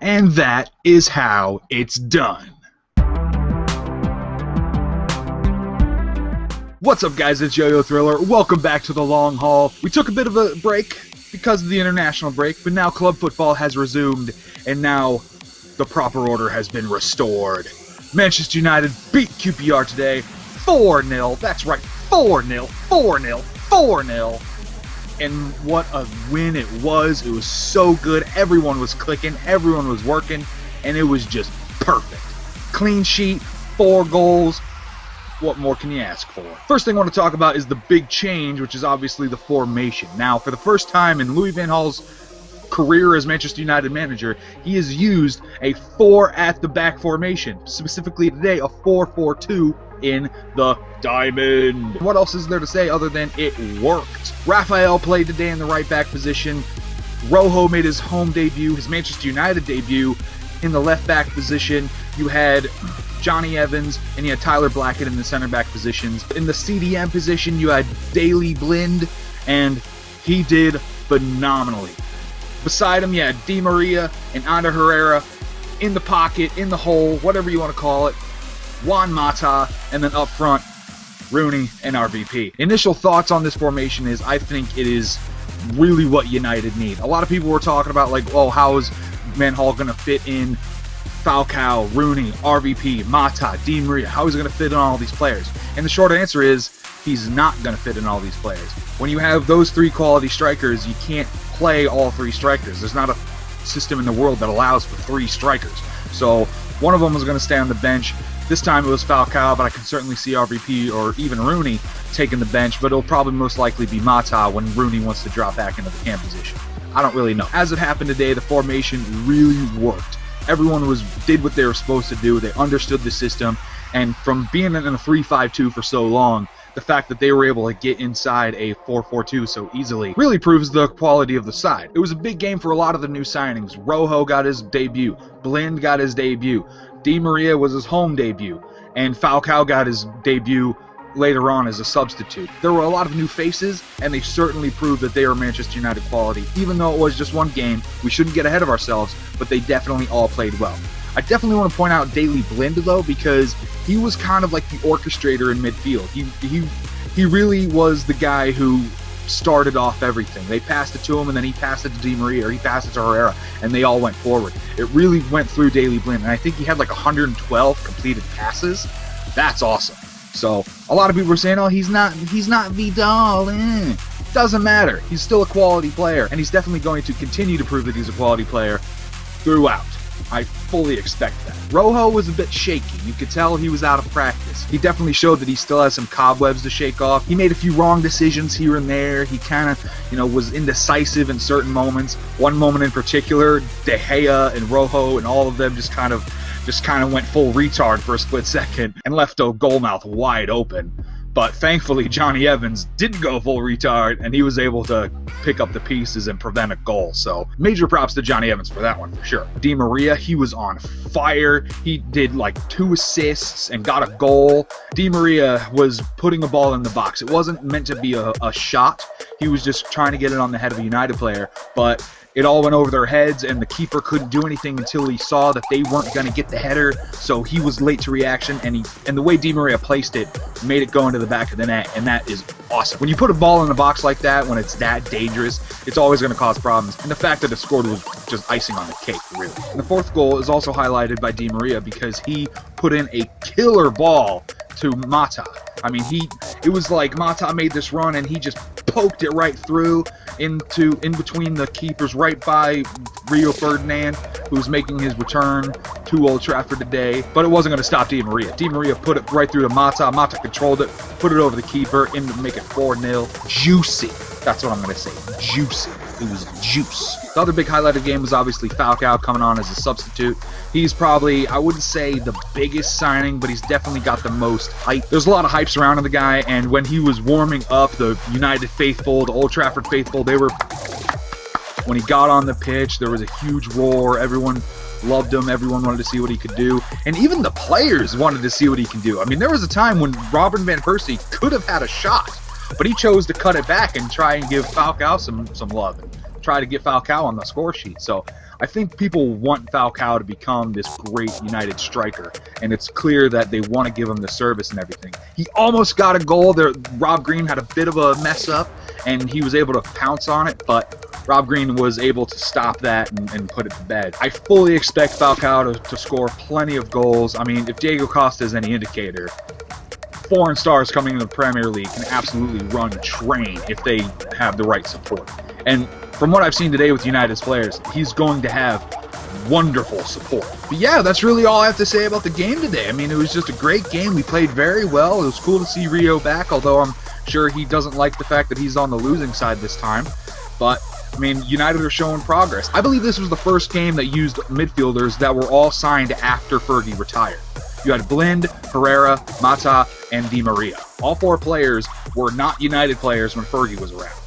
And that is how it's done. What's up, guys? It's Yo-Yo Thriller. Welcome back to the long haul. We took a bit of a break because of the international break, but now club football has resumed, and now the proper order has been restored. Manchester United beat QPR today 4-0. That's right, 4-0, 4-0, 4-0. And what a win it was. It was so good. Everyone was clicking, everyone was working, and it was just perfect. Clean sheet, 4 goals. What more can you ask for? First thing I want to talk about is the big change, which is obviously the formation. Now, for the first time in Louis van Gaal's career as Manchester United manager, he has used a 4 at the back formation. Specifically today, a 4-4-2 in the diamond. What else is there to say other than it worked? Rafael played today in the right back position. Rojo made his home debut, his Manchester United debut, in the left back position. You had Johnny Evans and you had Tyler Blackett in the center back positions. In the CDM position, you had Daley Blind, and he did phenomenally. Beside him, you had Di Maria and Ander Herrera in the pocket, in the hole, whatever you want to call it. Juan Mata, and then up front, Rooney and RVP. Initial thoughts on this formation is I think it is really what United need. A lot of people were talking about, like, oh, how is Van Gaal going to fit in Falcao, Rooney, RVP, Mata, Di Maria? How is he going to fit in all these players? And the short answer is he's not going to fit in all these players. When you have those 3 quality strikers, you can't play all 3 strikers. There's not a system in the world that allows for 3 strikers. So one of them was going to stay on the bench. This time it was Falcao, but I can certainly see RVP or even Rooney taking the bench, but it'll probably most likely be Mata when Rooney wants to drop back into the cam position. I don't really know. As it happened today, the formation really worked. Everyone did what they were supposed to do. They understood the system, and from being in a 3-5-2 for so long, the fact that they were able to get inside a 4-4-2 so easily really proves the quality of the side. It was a big game for a lot of the new signings. Rojo got his debut. Blind got his debut. Di Maria was his home debut. And Falcao got his debut later on as a substitute. There were a lot of new faces, and they certainly proved that they are Manchester United quality. Even though it was just one game, we shouldn't get ahead of ourselves, but they definitely all played well. I definitely want to point out Daley Blind, though, because he was kind of like the orchestrator in midfield. He really was the guy who started off everything. They passed it to him, and then he passed it to Di Maria, or he passed it to Herrera, and they all went forward. It really went through Daley Blind, and I think he had like 112 completed passes. That's awesome. So a lot of people were saying, oh, he's not Vidal. Doesn't matter. He's still a quality player, and he's definitely going to continue to prove that he's a quality player throughout. I fully expect that. Rojo was a bit shaky. You could tell he was out of practice. He definitely showed that he still has some cobwebs to shake off. He made a few wrong decisions here and there. He kind of, was indecisive in certain moments. One moment in particular, De Gea and Rojo and all of them just kind of went full retard for a split second and left a goal mouth wide open. But thankfully, Johnny Evans didn't go full retard, and he was able to pick up the pieces and prevent a goal. So major props to Johnny Evans for that one, for sure. Di Maria, he was on fire. He did like 2 assists and got a goal. Di Maria was putting a ball in the box. It wasn't meant to be a shot. He was just trying to get it on the head of a United player, but it all went over their heads, and the keeper couldn't do anything until he saw that they weren't going to get the header, so he was late to reaction, and the way Di Maria placed it made it go into the back of the net, and that is awesome. When you put a ball in the box like that, when it's that dangerous, it's always going to cause problems, and the fact that it scored was just icing on the cake, really. And the 4th goal is also highlighted by Di Maria because he put in a killer ball to Mata. I mean, it was like Mata made this run and he just poked it right through in between the keepers, right by Rio Ferdinand, who was making his return to Old Trafford today. But it wasn't going to stop Di Maria. Di Maria put it right through to Mata. Mata controlled it, put it over the keeper, and to make it 4-0. Juicy. That's what I'm going to say. Juicy. It was juice. The other big highlight of the game was obviously Falcao coming on as a substitute. He's probably, I wouldn't say the biggest signing, but he's definitely got the most hype. There's a lot of hype surrounding the guy, and when he was warming up, the United faithful, the Old Trafford faithful, when he got on the pitch, there was a huge roar. Everyone loved him. Everyone wanted to see what he could do. And even the players wanted to see what he can do. I mean, there was a time when Robin van Persie could have had a shot, but he chose to cut it back and try and give Falcao some love and try to get Falcao on the score sheet. So I think people want Falcao to become this great United striker, and it's clear that they want to give him the service and everything. He almost got a goal there. Rob Green had a bit of a mess up, and he was able to pounce on it, but Rob Green was able to stop that and put it to bed. I fully expect Falcao to score plenty of goals. I mean, if Diego Costa is any indicator, foreign stars coming into the Premier League can absolutely run a train if they have the right support. And from what I've seen today with United's players, he's going to have wonderful support. But yeah, that's really all I have to say about the game today. I mean, it was just a great game. We played very well. It was cool to see Rio back, although I'm sure he doesn't like the fact that he's on the losing side this time. But I mean, United are showing progress. I believe this was the first game that used midfielders that were all signed after Fergie retired. You had Blind, Herrera, Mata, and Di Maria. All 4 players were not United players when Fergie was around.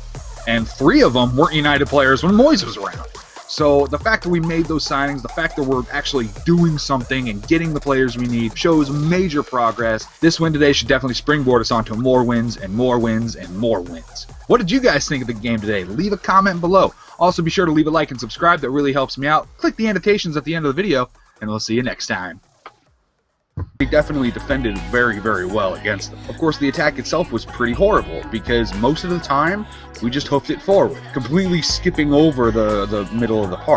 And 3 of them weren't United players when Moyes was around. So the fact that we made those signings, the fact that we're actually doing something and getting the players we need shows major progress. This win today should definitely springboard us onto more wins and more wins and more wins. What did you guys think of the game today? Leave a comment below. Also, be sure to leave a like and subscribe. That really helps me out. Click the annotations at the end of the video, and we'll see you next time. We definitely defended very, very well against them. Of course, the attack itself was pretty horrible because most of the time we just hooked it forward, completely skipping over the middle of the park.